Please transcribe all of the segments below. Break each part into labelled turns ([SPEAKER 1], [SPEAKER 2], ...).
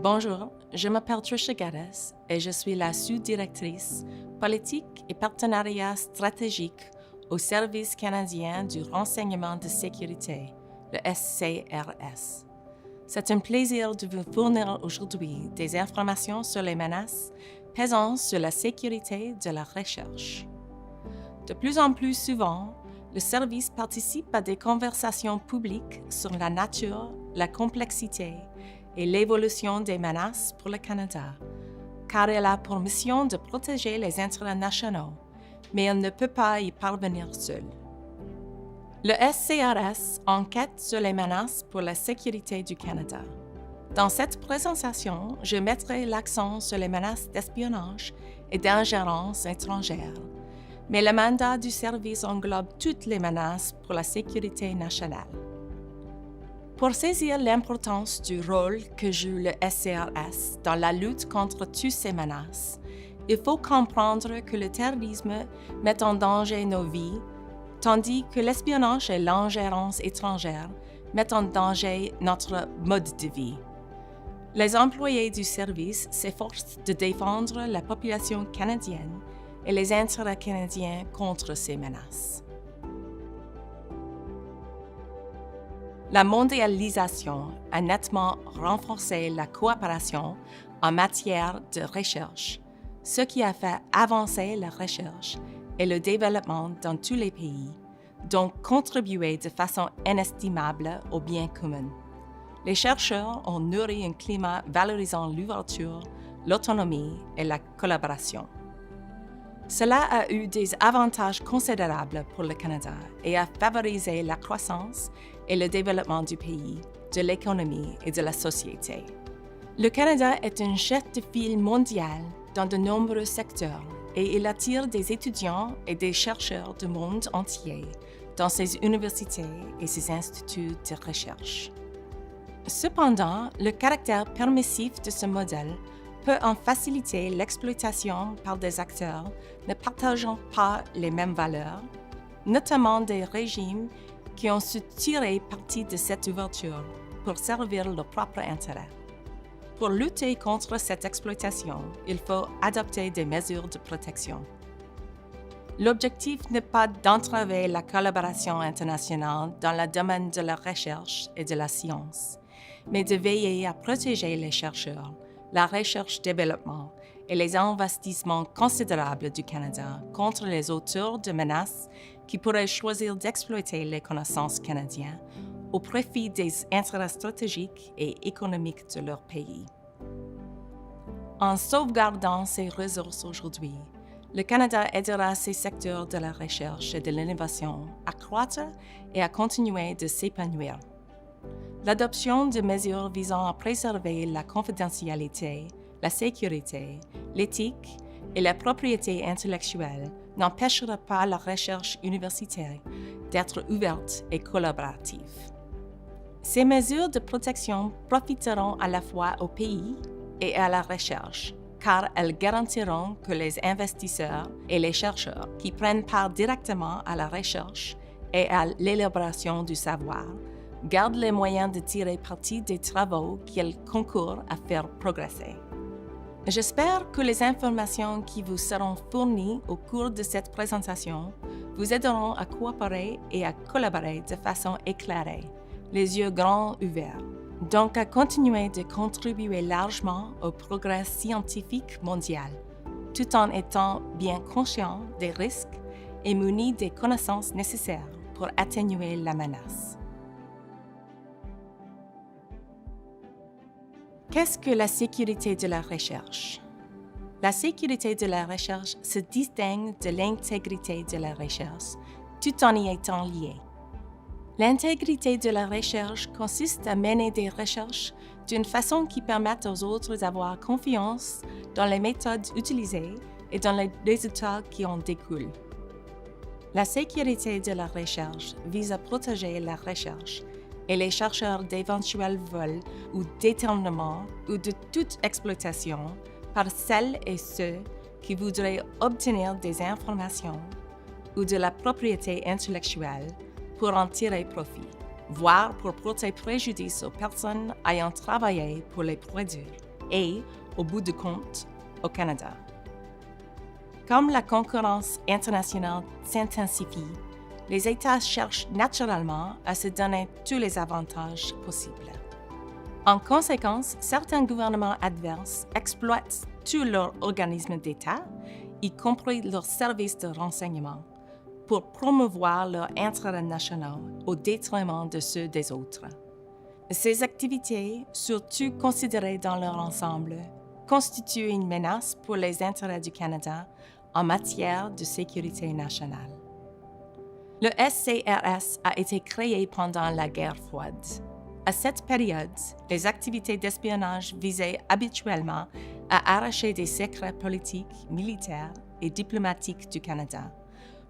[SPEAKER 1] Bonjour, je m'appelle Trisha Gaddis et je suis la sous-directrice politique et partenariat stratégique au Service canadien du renseignement de sécurité, le SCRS. C'est un plaisir de vous fournir aujourd'hui des informations sur les menaces pesant sur la sécurité de la recherche. De plus en plus souvent, le service participe à des conversations publiques sur la nature, la complexité et l'évolution des menaces pour le Canada, car elle a pour mission de protéger les intérêts nationaux, mais elle ne peut pas y parvenir seule. Le SCRS enquête sur les menaces pour la sécurité du Canada. Dans cette présentation, je mettrai l'accent sur les menaces d'espionnage et d'ingérence étrangère, mais le mandat du service englobe toutes les menaces pour la sécurité nationale. Pour saisir l'importance du rôle que joue le SCRS dans la lutte contre toutes ces menaces, il faut comprendre que le terrorisme met en danger nos vies, tandis que l'espionnage et l'ingérence étrangère mettent en danger notre mode de vie. Les employés du service s'efforcent de défendre la population canadienne et les intérêts canadiens contre ces menaces. La mondialisation a nettement renforcé la coopération en matière de recherche, ce qui a fait avancer la recherche et le développement dans tous les pays, donc contribué de façon inestimable au bien commun. Les chercheurs ont nourri un climat valorisant l'ouverture, l'autonomie et la collaboration. Cela a eu des avantages considérables pour le Canada et a favorisé la croissance et le développement du pays, de l'économie et de la société. Le Canada est un chef de file mondial dans de nombreux secteurs et il attire des étudiants et des chercheurs du monde entier dans ses universités et ses instituts de recherche. Cependant, le caractère permissif de ce modèle peut en faciliter l'exploitation par des acteurs ne partageant pas les mêmes valeurs, notamment des régimes qui ont su tirer parti de cette ouverture pour servir leurs propres intérêts. Pour lutter contre cette exploitation, il faut adopter des mesures de protection. L'objectif n'est pas d'entraver la collaboration internationale dans le domaine de la recherche et de la science, mais de veiller à protéger les chercheurs, la recherche-développement et les investissements considérables du Canada contre les auteurs de menaces qui pourraient choisir d'exploiter les connaissances canadiennes au profit des intérêts stratégiques et économiques de leur pays. En sauvegardant ces ressources aujourd'hui, le Canada aidera ces secteurs de la recherche et de l'innovation à croître et à continuer de s'épanouir. L'adoption de mesures visant à préserver la confidentialité, la sécurité, l'éthique et la propriété intellectuelle n'empêchera pas la recherche universitaire d'être ouverte et collaborative. Ces mesures de protection profiteront à la fois au pays et à la recherche, car elles garantiront que les investisseurs et les chercheurs qui prennent part directement à la recherche et à l'élaboration du savoir gardent les moyens de tirer parti des travaux qu'elles concourent à faire progresser. J'espère que les informations qui vous seront fournies au cours de cette présentation vous aideront à coopérer et à collaborer de façon éclairée, les yeux grands ouverts, donc à continuer de contribuer largement au progrès scientifique mondial, tout en étant bien conscient des risques et muni des connaissances nécessaires pour atténuer la menace. Qu'est-ce que la sécurité de la recherche? La sécurité de la recherche se distingue de l'intégrité de la recherche, tout en y étant liée. L'intégrité de la recherche consiste à mener des recherches d'une façon qui permette aux autres d'avoir confiance dans les méthodes utilisées et dans les résultats qui en découlent. La sécurité de la recherche vise à protéger la recherche et les chercheurs d'éventuels vols ou détournements ou de toute exploitation par celles et ceux qui voudraient obtenir des informations ou de la propriété intellectuelle pour en tirer profit, voire pour porter préjudice aux personnes ayant travaillé pour les produire. et, au bout du compte, au Canada. Comme la concurrence internationale s'intensifie, les États cherchent naturellement à se donner tous les avantages possibles. En conséquence, certains gouvernements adverses exploitent tous leurs organismes d'État, y compris leurs services de renseignement, pour promouvoir leurs intérêts nationaux au détriment de ceux des autres. Ces activités, surtout considérées dans leur ensemble, constituent une menace pour les intérêts du Canada en matière de sécurité nationale. Le SCRS a été créé pendant la guerre froide. À cette période, les activités d'espionnage visaient habituellement à arracher des secrets politiques, militaires et diplomatiques du Canada,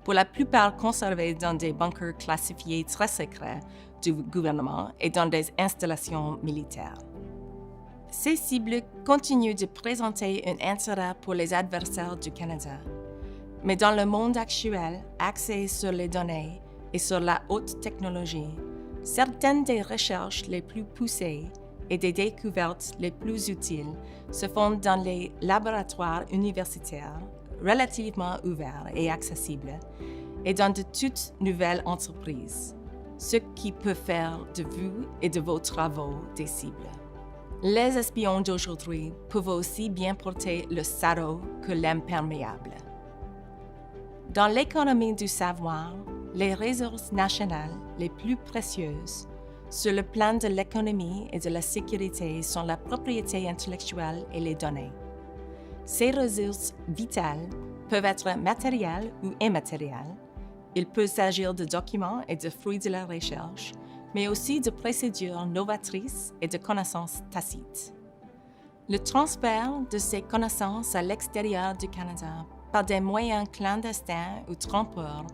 [SPEAKER 1] pour la plupart conservés dans des bunkers classifiés très secrets du gouvernement et dans des installations militaires. Ces cibles continuent de présenter un intérêt pour les adversaires du Canada. Mais dans le monde actuel, axé sur les données et sur la haute technologie, certaines des recherches les plus poussées et des découvertes les plus utiles se font dans les laboratoires universitaires relativement ouverts et accessibles et dans de toutes nouvelles entreprises, ce qui peut faire de vous et de vos travaux des cibles. Les espions d'aujourd'hui peuvent aussi bien porter le sarrau que l'imperméable. Dans l'économie du savoir, les ressources nationales les plus précieuses sur le plan de l'économie et de la sécurité sont la propriété intellectuelle et les données. Ces ressources vitales peuvent être matérielles ou immatérielles. Il peut s'agir de documents et de fruits de la recherche, mais aussi de procédures novatrices et de connaissances tacites. Le transfert de ces connaissances à l'extérieur du Canada par des moyens clandestins ou trompeurs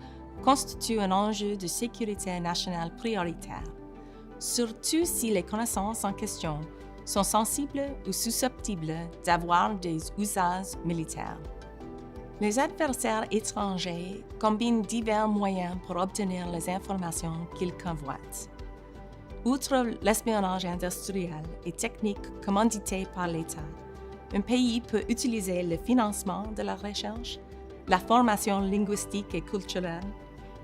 [SPEAKER 1] constitue un enjeu de sécurité nationale prioritaire, surtout si les connaissances en question sont sensibles ou susceptibles d'avoir des usages militaires. Les adversaires étrangers combinent divers moyens pour obtenir les informations qu'ils convoitent. Outre l'espionnage industriel et technique commandité par l'État, un pays peut utiliser le financement de la recherche, la formation linguistique et culturelle,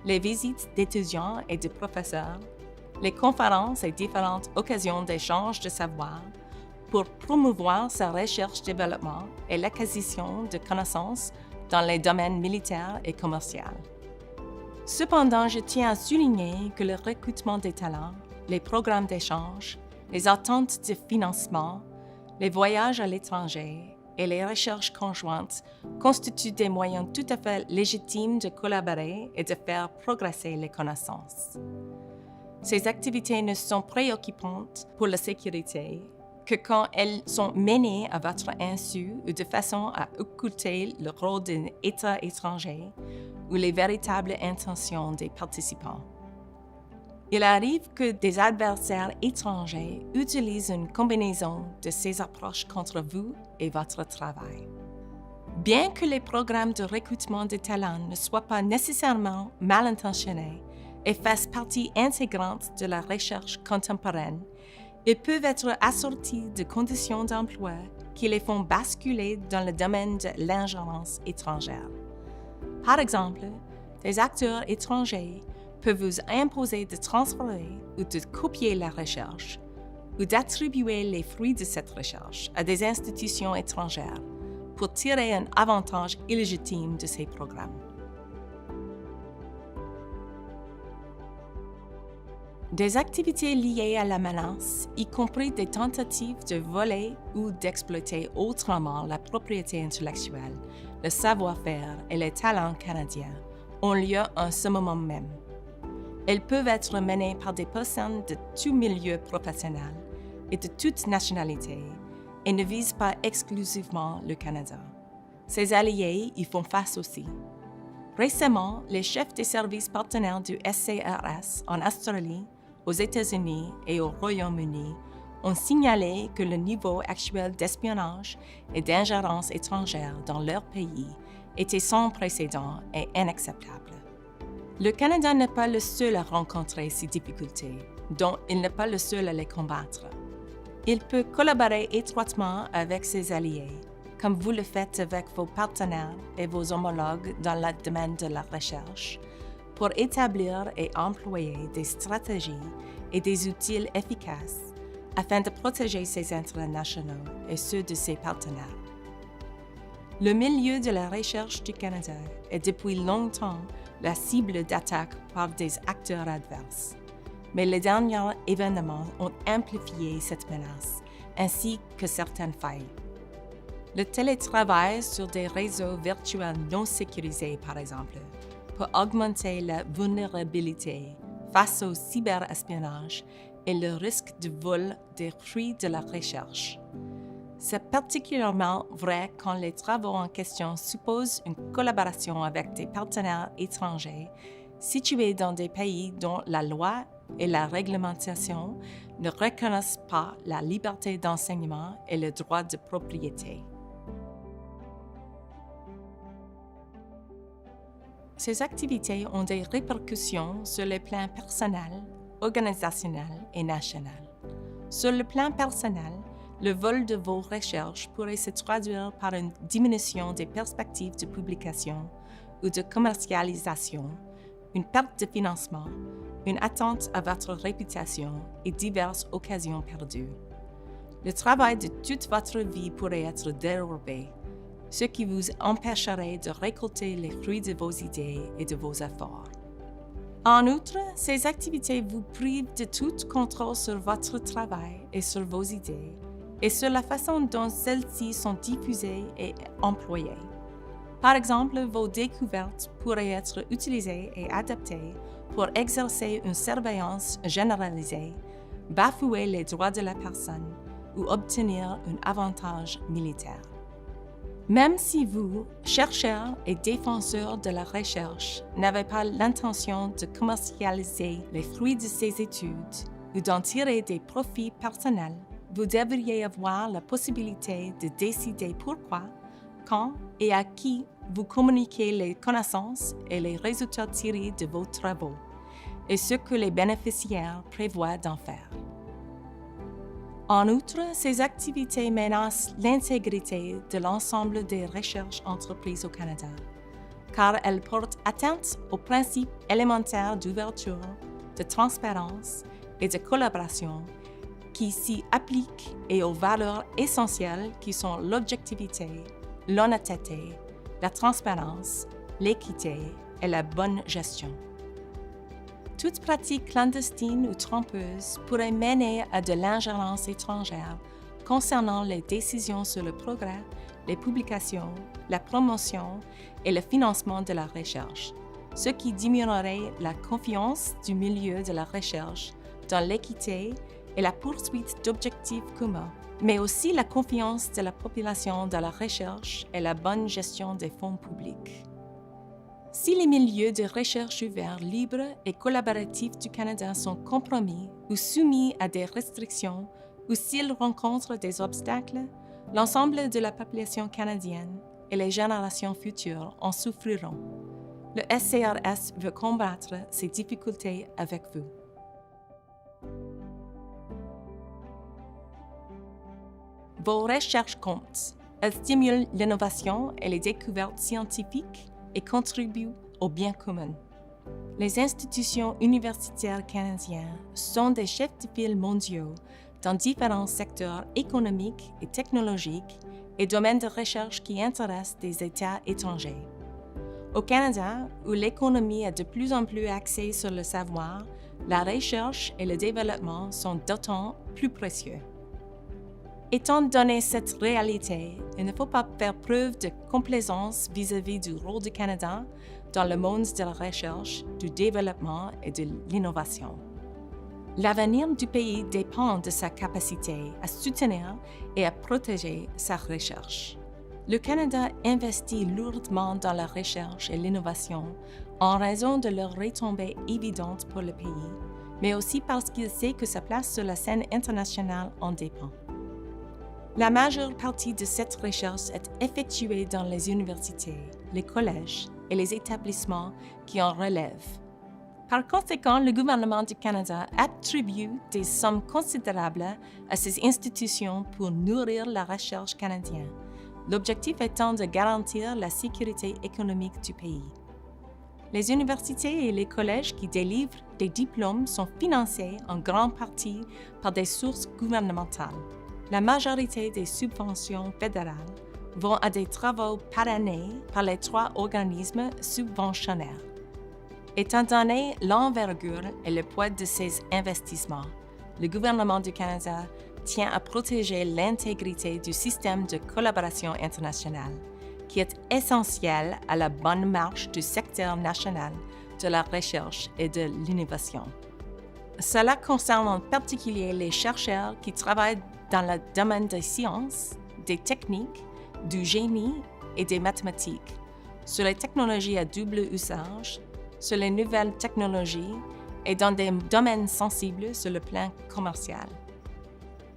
[SPEAKER 1] les visites d'étudiants et de professeurs, les conférences et différentes occasions d'échange de savoir pour promouvoir sa recherche-développement et l'acquisition de connaissances dans les domaines militaires et commerciaux. Cependant, je tiens à souligner que le recrutement des talents, les programmes d'échange, les attentes de financement, les voyages à l'étranger et les recherches conjointes constituent des moyens tout à fait légitimes de collaborer et de faire progresser les connaissances. Ces activités ne sont préoccupantes pour la sécurité que quand elles sont menées à votre insu ou de façon à occulter le rôle d'un État étranger ou les véritables intentions des participants. Il arrive que des adversaires étrangers utilisent une combinaison de ces approches contre vous et votre travail. Bien que les programmes de recrutement de talents ne soient pas nécessairement mal intentionnés et fassent partie intégrante de la recherche contemporaine, ils peuvent être assortis de conditions d'emploi qui les font basculer dans le domaine de l'ingérence étrangère. Par exemple, des acteurs étrangers peuvent vous imposer de transférer ou de copier la recherche ou d'attribuer les fruits de cette recherche à des institutions étrangères pour tirer un avantage illégitime de ces programmes. Des activités liées à la menace, y compris des tentatives de voler ou d'exploiter autrement la propriété intellectuelle, le savoir-faire et les talents canadiens, ont lieu en ce moment même. Elles peuvent être menées par des personnes de tout milieu professionnel et de toute nationalité et ne visent pas exclusivement le Canada. Ses alliés y font face aussi. Récemment, les chefs des services partenaires du SCRS en Australie, aux États-Unis et au Royaume-Uni ont signalé que le niveau actuel d'espionnage et d'ingérence étrangère dans leur pays était sans précédent et inacceptable. Le Canada n'est pas le seul à rencontrer ces difficultés, dont il n'est pas le seul à les combattre. Il peut collaborer étroitement avec ses alliés, comme vous le faites avec vos partenaires et vos homologues dans le domaine de la recherche, pour établir et employer des stratégies et des outils efficaces afin de protéger ses intérêts nationaux et ceux de ses partenaires. Le milieu de la recherche du Canada est depuis longtemps la cible d'attaque par des acteurs adverses, mais les derniers événements ont amplifié cette menace, ainsi que certaines failles. Le télétravail sur des réseaux virtuels non sécurisés, par exemple, peut augmenter la vulnérabilité face au cyberespionnage et le risque de vol des fruits de la recherche. C'est particulièrement vrai quand les travaux en question supposent une collaboration avec des partenaires étrangers situés dans des pays dont la loi et la réglementation ne reconnaissent pas la liberté d'enseignement et le droit de propriété. Ces activités ont des répercussions sur les plans personnel, organisationnel et national. Sur le plan personnel, le vol de vos recherches pourrait se traduire par une diminution des perspectives de publication ou de commercialisation, une perte de financement, une atteinte à votre réputation et diverses occasions perdues. Le travail de toute votre vie pourrait être dérobé, ce qui vous empêcherait de récolter les fruits de vos idées et de vos efforts. En outre, ces activités vous privent de tout contrôle sur votre travail et sur vos idées, et sur la façon dont celles-ci sont diffusées et employées. Par exemple, vos découvertes pourraient être utilisées et adaptées pour exercer une surveillance généralisée, bafouer les droits de la personne ou obtenir un avantage militaire. Même si vous, chercheurs et défenseurs de la recherche, n'avez pas l'intention de commercialiser les fruits de ces études ou d'en tirer des profits personnels, vous devriez avoir la possibilité de décider pourquoi, quand et à qui vous communiquez les connaissances et les résultats tirés de vos travaux, et ce que les bénéficiaires prévoient d'en faire. En outre, ces activités menacent l'intégrité de l'ensemble des recherches entreprises au Canada, car elles portent atteinte aux principes élémentaires d'ouverture, de transparence et de collaboration qui s'y appliquent et aux valeurs essentielles qui sont l'objectivité, l'honnêteté, la transparence, l'équité et la bonne gestion. Toute pratique clandestine ou trompeuse pourrait mener à de l'ingérence étrangère concernant les décisions sur le progrès, les publications, la promotion et le financement de la recherche, ce qui diminuerait la confiance du milieu de la recherche dans l'équité et la poursuite d'objectifs communs, mais aussi la confiance de la population dans la recherche et la bonne gestion des fonds publics. Si les milieux de recherche ouverts, libres et collaboratifs du Canada sont compromis ou soumis à des restrictions ou s'ils rencontrent des obstacles, l'ensemble de la population canadienne et les générations futures en souffriront. Le SCRS veut combattre ces difficultés avec vous. Vos recherches comptent. Elles stimulent l'innovation et les découvertes scientifiques et contribuent au bien commun. Les institutions universitaires canadiennes sont des chefs de file mondiaux dans différents secteurs économiques et technologiques et domaines de recherche qui intéressent des États étrangers. Au Canada, où l'économie est de plus en plus axée sur le savoir, la recherche et le développement sont d'autant plus précieux. Étant donné cette réalité, il ne faut pas faire preuve de complaisance vis-à-vis du rôle du Canada dans le monde de la recherche, du développement et de l'innovation. L'avenir du pays dépend de sa capacité à soutenir et à protéger sa recherche. Le Canada investit lourdement dans la recherche et l'innovation en raison de leurs retombées évidentes pour le pays, mais aussi parce qu'il sait que sa place sur la scène internationale en dépend. La majeure partie de cette recherche est effectuée dans les universités, les collèges et les établissements qui en relèvent. Par conséquent, le gouvernement du Canada attribue des sommes considérables à ces institutions pour nourrir la recherche canadienne, l'objectif étant de garantir la sécurité économique du pays. Les universités et les collèges qui délivrent des diplômes sont financés en grande partie par des sources gouvernementales. La majorité des subventions fédérales vont à des travaux parrainés par les 3 organismes subventionnaires. Étant donné l'envergure et le poids de ces investissements, le gouvernement du Canada tient à protéger l'intégrité du système de collaboration internationale, qui est essentiel à la bonne marche du secteur national de la recherche et de l'innovation. Cela concerne en particulier les chercheurs qui travaillent dans le domaine des sciences, des techniques, du génie et des mathématiques, sur les technologies à double usage, sur les nouvelles technologies et dans des domaines sensibles sur le plan commercial.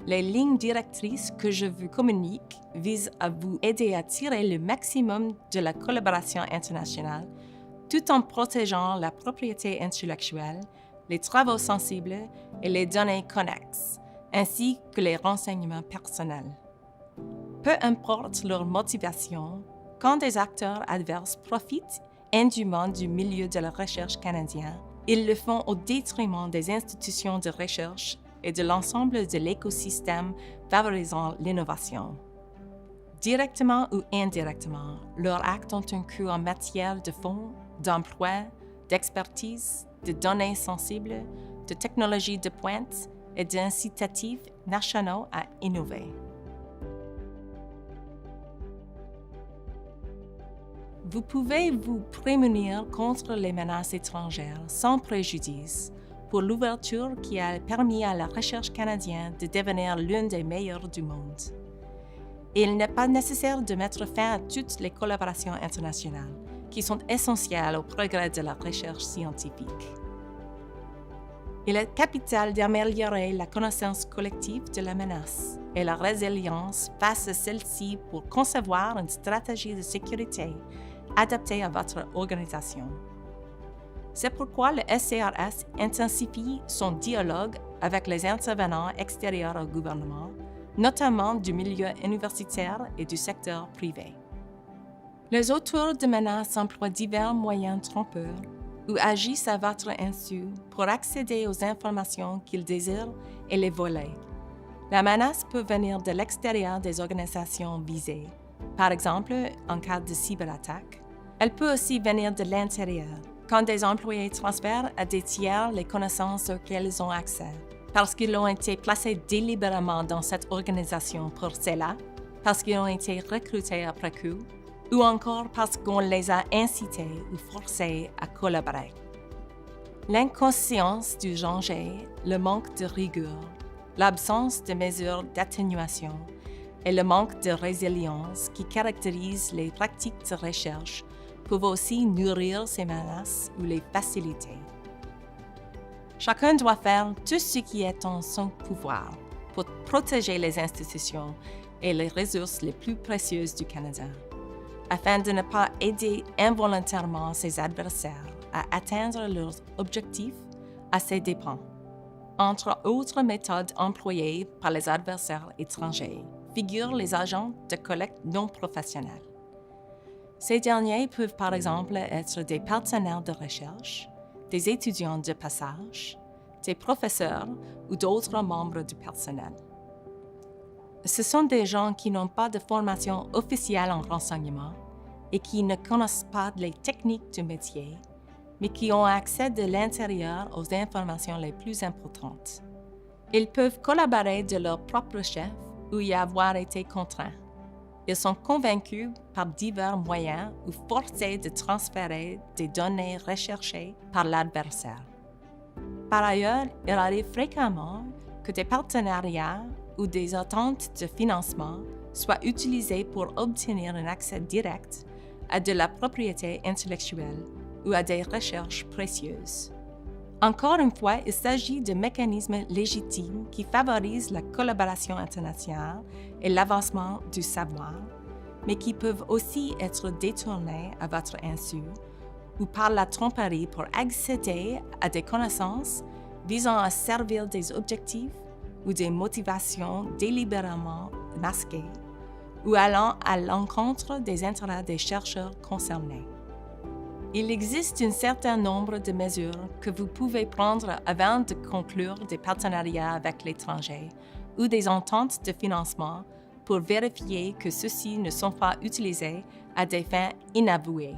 [SPEAKER 1] Les lignes directrices que je vous communique visent à vous aider à tirer le maximum de la collaboration internationale tout en protégeant la propriété intellectuelle, les travaux sensibles et les données connexes, ainsi que les renseignements personnels. Peu importe leur motivation, quand des acteurs adverses profitent indûment du milieu de la recherche canadien, ils le font au détriment des institutions de recherche et de l'ensemble de l'écosystème favorisant l'innovation. Directement ou indirectement, leurs actes ont un coût en matière de fonds, d'emploi, d'expertise, de données sensibles, de technologies de pointe et d'incitatifs nationaux à innover. Vous pouvez vous prémunir contre les menaces étrangères sans préjudice pour l'ouverture qui a permis à la recherche canadienne de devenir l'une des meilleures du monde. Il n'est pas nécessaire de mettre fin à toutes les collaborations internationales qui sont essentielles au progrès de la recherche scientifique. Il est capital d'améliorer la connaissance collective de la menace et la résilience face à celle-ci pour concevoir une stratégie de sécurité adaptée à votre organisation. C'est pourquoi le SCRS intensifie son dialogue avec les intervenants extérieurs au gouvernement, notamment du milieu universitaire et du secteur privé. Les auteurs de menaces emploient divers moyens trompeurs ou agissent à votre insu pour accéder aux informations qu'ils désirent et les voler. La menace peut venir de l'extérieur des organisations visées, par exemple en cas de cyberattaque. Elle peut aussi venir de l'intérieur, quand des employés transfèrent à des tiers les connaissances auxquelles ils ont accès, parce qu'ils ont été placés délibérément dans cette organisation pour cela, parce qu'ils ont été recrutés après coup, ou encore parce qu'on les a incités ou forcés à collaborer. L'inconscience du danger, le manque de rigueur, l'absence de mesures d'atténuation et le manque de résilience qui caractérisent les pratiques de recherche peuvent aussi nourrir ces menaces ou les faciliter. Chacun doit faire tout ce qui est en son pouvoir pour protéger les institutions et les ressources les plus précieuses du Canada, afin de ne pas aider involontairement ses adversaires à atteindre leurs objectifs à ses dépens. Entre autres méthodes employées par les adversaires étrangers figurent les agents de collecte non professionnels. Ces derniers peuvent par exemple être des partenaires de recherche, des étudiants de passage, des professeurs ou d'autres membres du personnel. Ce sont des gens qui n'ont pas de formation officielle en renseignement et qui ne connaissent pas les techniques du métier, mais qui ont accès de l'intérieur aux informations les plus importantes. Ils peuvent collaborer de leur propre chef ou y avoir été contraints. Ils sont convaincus par divers moyens ou forcés de transférer des données recherchées par l'adversaire. Par ailleurs, il arrive fréquemment que des partenariats ou des attentes de financement soient utilisés pour obtenir un accès direct à de la propriété intellectuelle ou à des recherches précieuses. Encore une fois, il s'agit de mécanismes légitimes qui favorisent la collaboration internationale et l'avancement du savoir, mais qui peuvent aussi être détournés à votre insu ou par la tromperie pour accéder à des connaissances visant à servir des objectifs ou des motivations délibérément masquées ou allant à l'encontre des intérêts des chercheurs concernés. Il existe un certain nombre de mesures que vous pouvez prendre avant de conclure des partenariats avec l'étranger ou des ententes de financement pour vérifier que ceux-ci ne sont pas utilisés à des fins inavouées.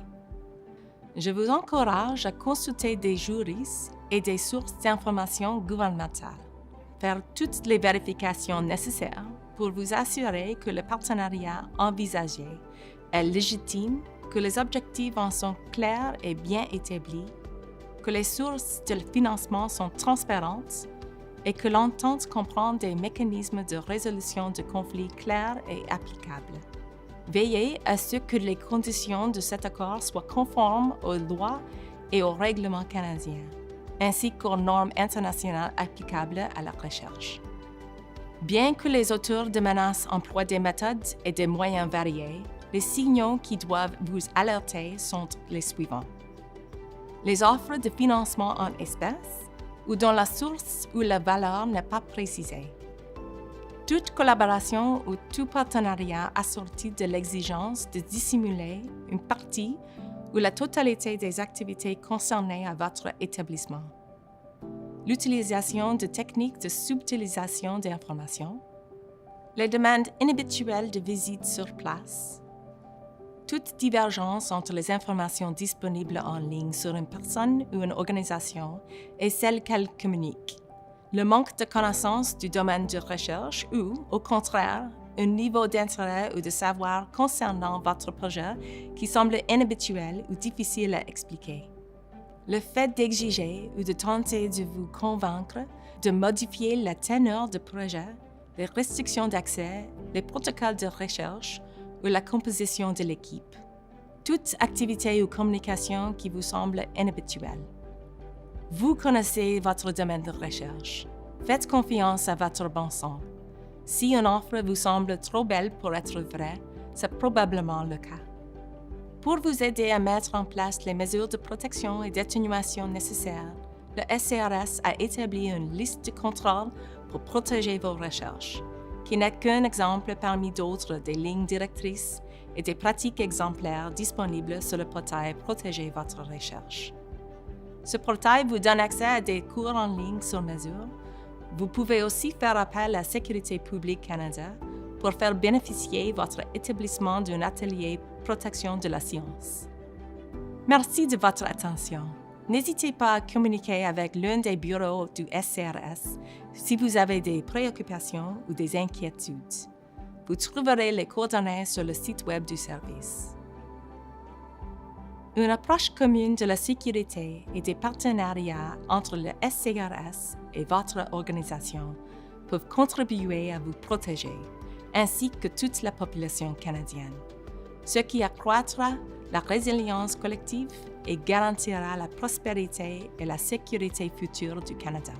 [SPEAKER 1] Je vous encourage à consulter des juristes et des sources d'informations gouvernementales. Faire toutes les vérifications nécessaires pour vous assurer que le partenariat envisagé est légitime, que les objectifs en sont clairs et bien établis, que les sources de financement sont transparentes et que l'entente comprend des mécanismes de résolution de conflits clairs et applicables. Veillez à ce que les conditions de cet accord soient conformes aux lois et aux règlements canadiens, ainsi qu'aux normes internationales applicables à la recherche. Bien que les auteurs de menaces emploient des méthodes et des moyens variés, les signaux qui doivent vous alerter sont les suivants. Les offres de financement en espèces ou dont la source ou la valeur n'est pas précisée. Toute collaboration ou tout partenariat assorti de l'exigence de dissimuler une partie ou la totalité des activités concernées à votre établissement. L'utilisation de techniques de subtilisation des informations. Les demandes inhabituelles de visite sur place. Toute divergence entre les informations disponibles en ligne sur une personne ou une organisation et celles qu'elle communique. Le manque de connaissance du domaine de recherche ou, au contraire, un niveau d'intérêt ou de savoir concernant votre projet qui semble inhabituel ou difficile à expliquer. Le fait d'exiger ou de tenter de vous convaincre de modifier la teneur du projet, les restrictions d'accès, les protocoles de recherche ou la composition de l'équipe. Toute activité ou communication qui vous semble inhabituelle. Vous connaissez votre domaine de recherche. Faites confiance à votre bon sens. Si une offre vous semble trop belle pour être vraie, c'est probablement le cas. Pour vous aider à mettre en place les mesures de protection et d'atténuation nécessaires, le SCRS a établi une liste de contrôles pour protéger vos recherches, qui n'est qu'un exemple parmi d'autres des lignes directrices et des pratiques exemplaires disponibles sur le portail Protégez votre recherche. Ce portail vous donne accès à des cours en ligne sur mesure. Vous pouvez aussi faire appel à Sécurité publique Canada pour faire bénéficier votre établissement d'un atelier protection de la science. Merci de votre attention. N'hésitez pas à communiquer avec l'un des bureaux du SCRS si vous avez des préoccupations ou des inquiétudes. Vous trouverez les coordonnées sur le site web du service. Une approche commune de la sécurité et des partenariats entre le SCRS et votre organisation peuvent contribuer à vous protéger, ainsi que toute la population canadienne, ce qui accroîtra la résilience collective et garantira la prospérité et la sécurité future du Canada.